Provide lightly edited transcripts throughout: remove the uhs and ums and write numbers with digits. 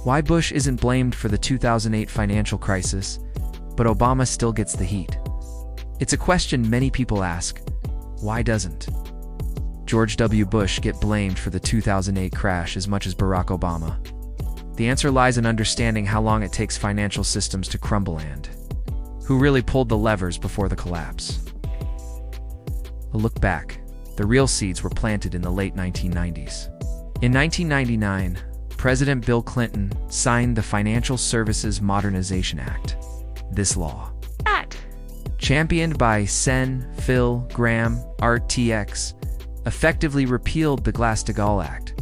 Why Bush isn't blamed for the 2008 financial crisis, but Obama still gets the heat. It's a question many people ask. Why doesn't George W. Bush get blamed for the 2008 crash as much as Barack Obama? The answer lies in understanding how long it takes financial systems to crumble and who really pulled the levers before the collapse. A look back. The real seeds were planted in the late 1990s. In 1999, President Bill Clinton signed the Financial Services Modernization Act. This law, championed by Sen, Phil, Graham, RTX, effectively repealed the Glass-Steagall Act,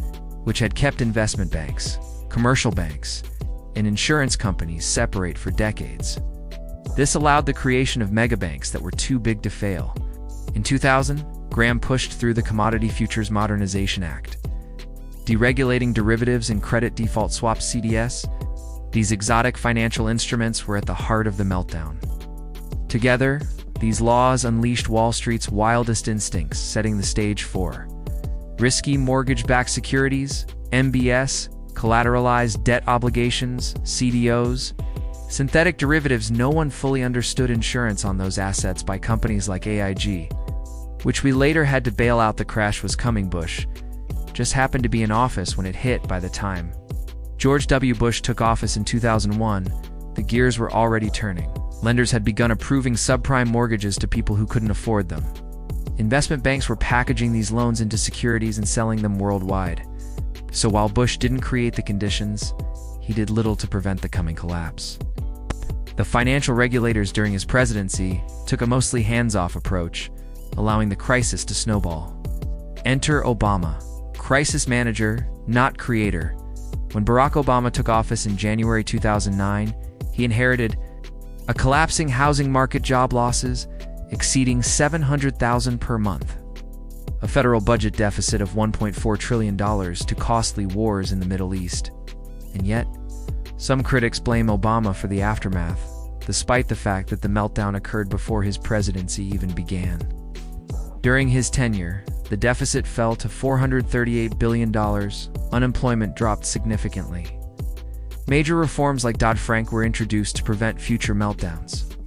which had kept investment banks, commercial banks, and insurance companies separate for decades. This allowed the creation of megabanks that were too big to fail. In 2000, Graham pushed through the Commodity Futures Modernization Act, deregulating derivatives and credit default swaps (CDS). These exotic financial instruments were at the heart of the meltdown. Together, these laws unleashed Wall Street's wildest instincts, setting the stage for risky mortgage-backed securities, MBS, collateralized debt obligations, CDOs, synthetic derivatives. No one fully understood insurance on those assets by companies like AIG, which we later had to bail out. The crash was coming. Bush just happened to be in office when it hit. By the time George W. Bush took office in 2001, the gears were already turning. Lenders had begun approving subprime mortgages to people who couldn't afford them. Investment banks were packaging these loans into securities and selling them worldwide. So while Bush didn't create the conditions, he did little to prevent the coming collapse. The financial regulators during his presidency took a mostly hands-off approach, allowing the crisis to snowball. Enter Obama, crisis manager, not creator. When Barack Obama took office in January 2009, he inherited a collapsing housing market, job losses exceeding 700,000 per month, a federal budget deficit of $1.4 trillion to costly wars in the Middle East. And yet, some critics blame Obama for the aftermath, despite the fact that the meltdown occurred before his presidency even began. During his tenure, the deficit fell to $438 billion, unemployment dropped significantly. Major reforms like Dodd-Frank were introduced to prevent future meltdowns.